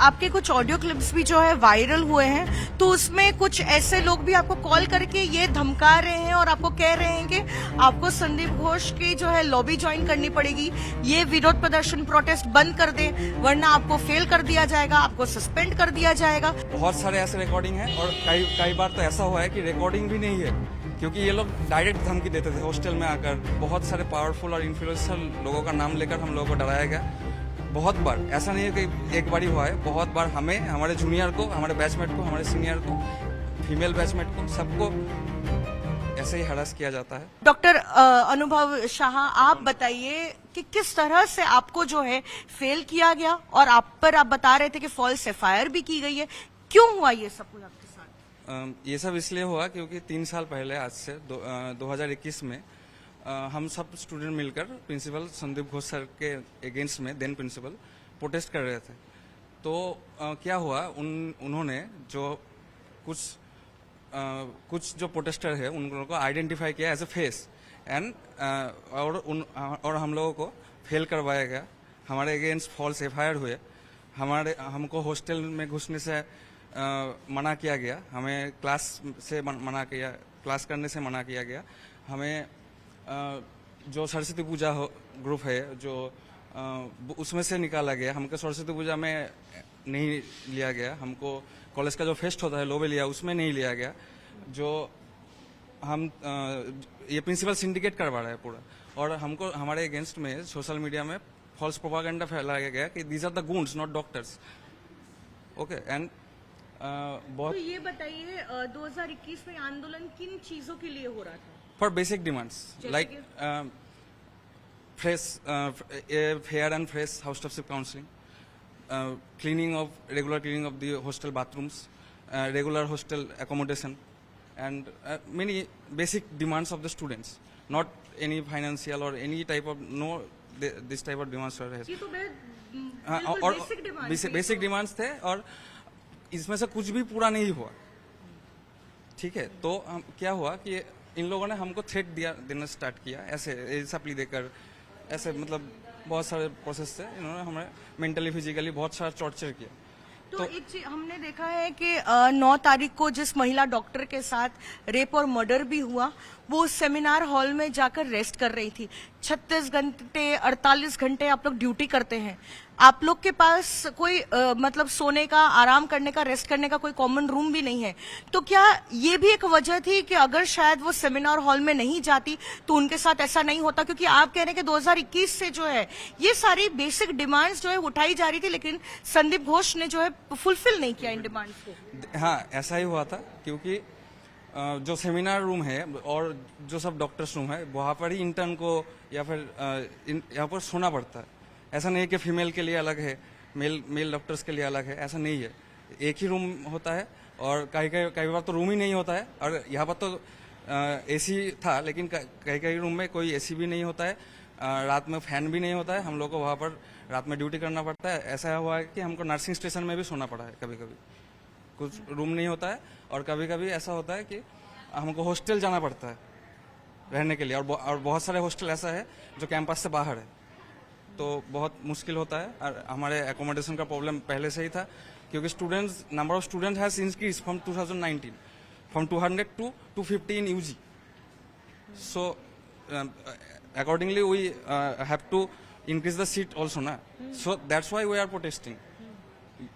आपके कुछ audio clips भी जो है वायरल हुए हैं, तो उसमें कुछ ऐसे लोग भी आपको कॉल करके ये धमका रहे हैं और आपको कह रहे हैं कि आपको संदीप घोष की जो है लॉबी ज्वाइन करनी पड़ेगी, ये विरोध प्रदर्शन प्रोटेस्ट बंद कर दे वरना आपको फेल कर दिया जाएगा, आपको सस्पेंड कर दिया जाएगा। बहुत सारे ऐसे रिकॉर्डिंग है और कई बार तो ऐसा हुआ है कि रिकॉर्डिंग भी नहीं है, क्योंकि ये लोग डायरेक्ट धमकी देते थे हॉस्टल में आकर। बहुत सारे पावरफुल और इन्फ्लुएंसर लोगों का नाम लेकर हम लोगों को डराया गया बहुत बार। ऐसा नहीं है कि एक बार ही हुआ है, बहुत बार हमें, हमारे जूनियर को, हमारे बैचमेट को, हमारे सीनियर को, फीमेल बैचमेट को, सबको ऐसे ही हरास किया जाता है। डॉक्टर अनुभव शाह, आप बताइए कि किस तरह से आपको जो है फेल किया गया और आप पर आप बता रहे थे कि फॉल्स एफआईआर भी की गई है, क्यों हुआ ये सब कुछ आपके साथ? ये सब इसलिए हुआ क्योंकि 3 साल पहले, आज से 2021 में हम सब स्टूडेंट मिलकर प्रिंसिपल संदीप घोष सर के अगेंस्ट में, देन प्रिंसिपल, प्रोटेस्ट कर रहे थे। तो क्या हुआ, उन्होंने जो कुछ जो प्रोटेस्टर है उन लोगों को आइडेंटिफाई किया एज ए फेस एंड और हम लोगों को फेल करवाया गया। हमारे अगेंस्ट फॉल्स एफआईआर हुए, हमको हॉस्टल में घुसने से मना किया गया, हमें क्लास से मना किया, क्लास करने से मना किया गया। हमें जो सरस्वती पूजा ग्रुप है जो उसमें से निकाला गया, हमको सरस्वती पूजा में नहीं लिया गया। हमको कॉलेज का जो फेस्ट होता है लोबे लिया, उसमें नहीं लिया गया। जो हम ये प्रिंसिपल सिंडिकेट करवा रहा है पूरा, और हमको हमारे अगेंस्ट में सोशल मीडिया में फॉल्स प्रोपागेंडा फैलाया गया कि these are the goons not doctors. Okay, and बहुत। तो ये बताइए 2021 में आंदोलन किन चीजों के लिए हो रहा था? For basic demands like fresh, fair and fresh housekeeping counseling, regular cleaning of the hostel bathrooms, regular hostel accommodation, and many basic demands of the students. Not any financial or any type of this type of demands are. ये तो और basic demands थे और इसमें से कुछ भी पूरा नहीं हुआ। ठीक है, तो क्या हुआ कि इन लोगों ने हमको थ्रेट देना स्टार्ट किया, ऐसे सप्ली देकर, ऐसे मतलब बहुत सारे प्रोसेस से इन्होंने हमें मेंटली फिजिकली बहुत सारा टॉर्चर किया। तो एक चीज हमने देखा है कि 9 तारीख को जिस महिला डॉक्टर के साथ रेप और मर्डर भी हुआ, वो सेमिनार हॉल में जाकर रेस्ट कर रही थी। 36 घंटे 48 घंटे आप लोग ड्यूटी करते हैं, आप लोग के पास कोई मतलब सोने का, आराम करने का, रेस्ट करने का कोई कॉमन रूम भी नहीं है। तो क्या ये भी एक वजह थी कि अगर शायद वो सेमिनार हॉल में नहीं जाती तो उनके साथ ऐसा नहीं होता? क्योंकि आप कह रहे हैं कि 2021 से जो है ये सारी बेसिक डिमांड्स जो है उठाई जा रही थी, लेकिन संदीप घोष ने जो है फुलफिल नहीं किया इन डिमांड्स को। हाँ, ऐसा ही हुआ था, क्योंकि जो सेमिनार रूम है और जो सब डॉक्टर्स रूम है, वहाँ पर ही इंटर्न को या फिर यहाँ पर सोना पड़ता है। ऐसा नहीं कि फीमेल के लिए अलग है, मेल डॉक्टर्स के लिए अलग है, ऐसा नहीं है। एक ही रूम होता है और कई बार तो रूम ही नहीं होता है। और यहाँ पर तो एसी था, लेकिन कई रूम में कोई एसी भी नहीं होता है, रात में फैन भी नहीं होता है। हम लोग को वहाँ पर रात में ड्यूटी करना पड़ता है। ऐसा हुआ है कि हमको नर्सिंग स्टेशन में भी सोना पड़ा है, कभी कभी कुछ रूम नहीं होता है। और कभी कभी ऐसा होता है कि हमको हॉस्टल जाना पड़ता है रहने के लिए, और बहुत सारे हॉस्टल ऐसा है जो कैंपस से बाहर है, तो बहुत मुश्किल होता है। और हमारे एकोमोडेशन का प्रॉब्लम पहले से ही था, क्योंकि number of students has increase from 2019 from 200 to 250 in UG. So accordingly we have to increase the seat also na. So that's why we are protesting.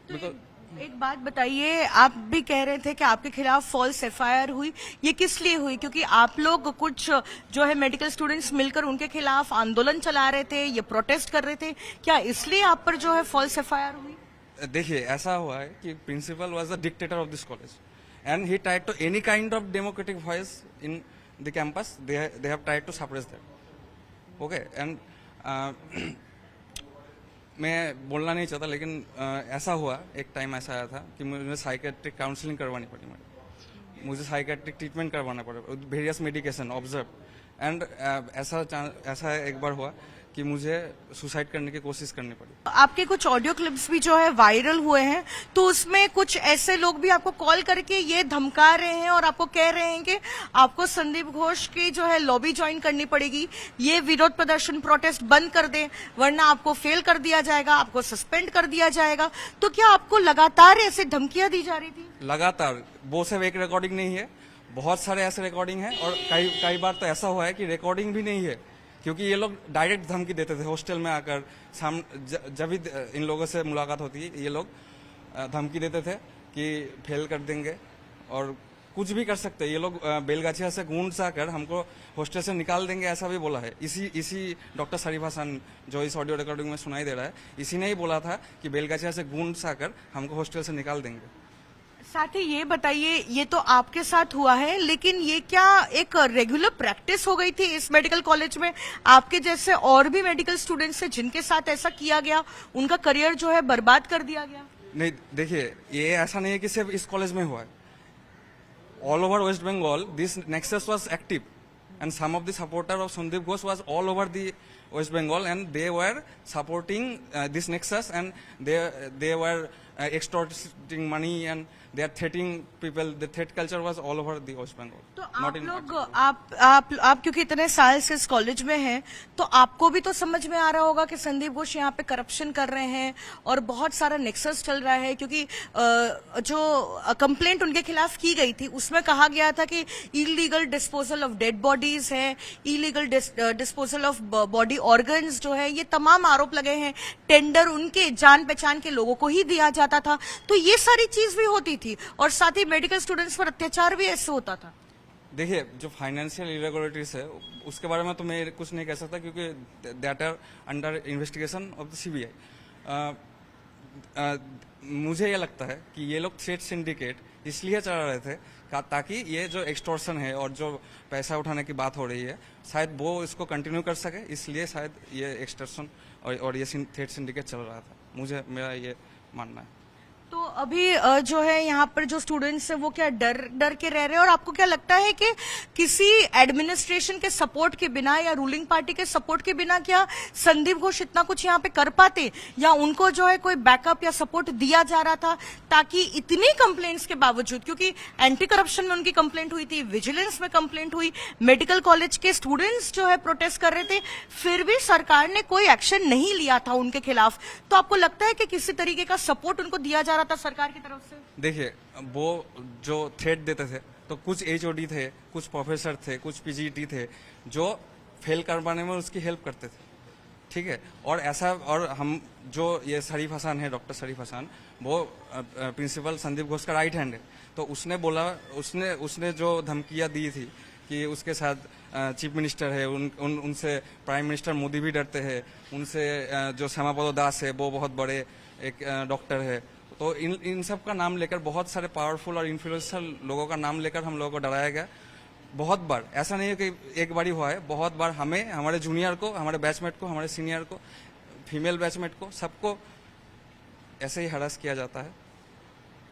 Because एक बात बताइए, आप भी कह रहे थे कि आपके खिलाफ फॉल्स एफआईआर हुई, ये किस लिए हुई? क्योंकि आप लोग कुछ जो है मेडिकल स्टूडेंट्स मिलकर उनके खिलाफ आंदोलन चला रहे थे, ये प्रोटेस्ट कर रहे थे, क्या इसलिए आप पर जो है फॉल्स एफआईआर हुई? देखिए, ऐसा हुआ है कि principal was the dictator of this college and he tried to any kind of democratic voice in the campus, they have tried to suppress that. Okay, and मैं बोलना नहीं चाहता, लेकिन ऐसा हुआ, एक टाइम ऐसा आया था कि मुझे साइकेट्रिक काउंसलिंग करवानी पड़ी, मुझे साइकेट्रिक ट्रीटमेंट करवाना पड़ा, वेरियस मेडिकेशन ऑब्जर्व। एंड ऐसा एक बार हुआ कि मुझे सुसाइड करने की कोशिश करनी पड़ी। आपके कुछ ऑडियो क्लिप्स भी जो है वायरल हुए हैं, तो उसमें कुछ ऐसे लोग भी आपको कॉल करके ये धमका रहे हैं और आपको कह रहे हैं कि आपको संदीप घोष की जो है लॉबी ज्वाइन करनी पड़ेगी, ये विरोध प्रदर्शन प्रोटेस्ट बंद कर दें वरना आपको फेल कर दिया जाएगा, आपको सस्पेंड कर दिया जाएगा। तो क्या आपको लगातार ऐसे धमकियां दी जा रही थी? लगातार, वो सिर्फ एक रिकॉर्डिंग नहीं है, बहुत सारे ऐसे रिकॉर्डिंग है और कई बार तो ऐसा हुआ है कि रिकॉर्डिंग भी नहीं है, क्योंकि ये लोग डायरेक्ट धमकी देते थे हॉस्टल में आकर। जब भी इन लोगों से मुलाकात होती है ये लोग धमकी देते थे कि फेल कर देंगे और कुछ भी कर सकते हैं ये लोग। बेलगाछिया से गूंड सा कर हमको हॉस्टल से निकाल देंगे, ऐसा भी बोला है। इसी डॉक्टर शरीफ हसन जो इस ऑडियो रिकॉर्डिंग में सुनाई दे रहा है, इसी ने ही बोला था कि बेलगाछिया से गूंड सा कर हमको हॉस्टल से निकाल देंगे। साथ ही ये बताइए, ये तो आपके साथ हुआ है, लेकिन ये क्या एक रेगुलर प्रैक्टिस हो गई थी इस मेडिकल कॉलेज में? आपके जैसे और भी मेडिकल स्टूडेंट्स हैं जिनके साथ ऐसा किया गया, उनका करियर जो है बर्बाद कर दिया गया? नहीं, देखिए, ये ऐसा नहीं है कि सिर्फ इस कॉलेज में हुआ है। All over West Bengal this nexus was active and some of the supporter of Sandeep Ghosh was all over the West Bengal and they were supporting this nexus and they were extorting money and they are threatening people. The threat culture was all over the West Bengal. तो आप लोग आप क्योंकि इतने साल से इस college में हैं, तो आपको भी तो समझ में आ रहा होगा कि संदीप घोष यहाँ पे करप्शन कर रहे हैं और बहुत सारा नेक्सस चल रहा है, क्योंकि जो कंप्लेंट उनके खिलाफ की गई थी उसमें कहा गया था कि illegal disposal of dead bodies है, illegal disposal of body organs जो है, ये तमाम आरोप लगे हैं। टेंडर उनके जान पहचान के लोगों को ही दिया जाता था, तो ये सारी चीज भी होती थी और साथ ही मेडिकल स्टूडेंट्स पर अत्याचार भी ऐसे होता था। देखिए, जो फाइनेंशियल इरेगुलरिटीज है उसके बारे में तो मैं कुछ नहीं कह सकता, क्योंकि that are under investigation of the CBI. मुझे ये लगता है कि ये लोग थ्रेट सिंडिकेट इसलिए चला रहे थे ताकि ये जो एक्सटॉर्शन है और जो पैसा उठाने की बात हो रही है शायद वो इसको कंटिन्यू कर सके, इसलिए शायद ये एक्सटॉर्शन और ये थ्रेट सिंडिकेट चल रहा था। मेरा ये मानना है। तो अभी जो है यहाँ पर जो स्टूडेंट्स हैं वो क्या डर के रह रहे हैं? और आपको क्या लगता है कि किसी एडमिनिस्ट्रेशन के सपोर्ट के बिना या रूलिंग पार्टी के सपोर्ट के बिना क्या संदीप घोष इतना कुछ यहाँ पे कर पाते, या उनको जो है कोई बैकअप या सपोर्ट दिया जा रहा था ताकि इतनी कंप्लेंट्स के बावजूद, क्योंकि एंटी करप्शन में उनकी कंप्लेंट हुई थी, विजिलेंस में कंप्लेंट हुई, मेडिकल कॉलेज के स्टूडेंट्स जो है प्रोटेस्ट कर रहे थे, फिर भी सरकार ने कोई एक्शन नहीं लिया था उनके खिलाफ? तो आपको लगता है कि किसी तरीके का सपोर्ट उनको दिया जा रहा था सरकार की तरफ से? देखिए, वो जो थ्रेट देते थे तो कुछ एचओडी थे, कुछ प्रोफेसर थे, कुछ पीजीटी थे जो फेल करवाने में उसकी हेल्प करते थे, ठीक है। और हम जो ये शरीफ हसन है, डॉक्टर शरीफ हसन, वो प्रिंसिपल संदीप घोष का राइट हैंड है। तो उसने बोला, उसने जो धमकियां दी थी कि उसके साथ चीफ मिनिस्टर है, उनसे प्राइम मिनिस्टर मोदी भी डरते हैं, उनसे जो श्यामापद दास है वो बहुत बड़े एक डॉक्टर है। तो इन सब का नाम लेकर, बहुत सारे पावरफुल और इन्फ्लुएंशियल लोगों का नाम लेकर हम लोगों को डराया गया बहुत बार। ऐसा नहीं है कि एक बार ही हुआ है, बहुत बार हमें, हमारे जूनियर को, हमारे बैचमेट को, हमारे सीनियर को, फीमेल बैचमेट को, सबको ऐसे ही हरास किया जाता है।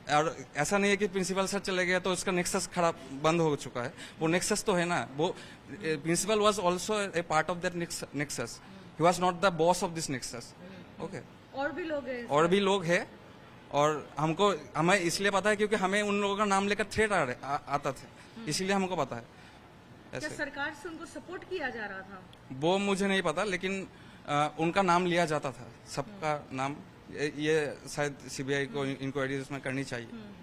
और ऐसा नहीं है कि प्रिंसिपल सर चले गए तो उसका नेक्सस खराब बंद हो चुका है। वो नेक्सस तो है ना, वो principal was also a part of that nexus, he was not the boss of this nexus. Okay, और भी लोग हैं और हमें इसलिए पता है क्योंकि हमें उन लोगों का नाम लेकर थ्रेट आता था, इसीलिए हमको पता है। क्या सरकार से उनको सपोर्ट किया जा रहा था? वो मुझे नहीं पता, लेकिन उनका नाम लिया जाता था, सबका नाम। ये शायद सीबीआई को इंक्वायरी उसमें करनी चाहिए।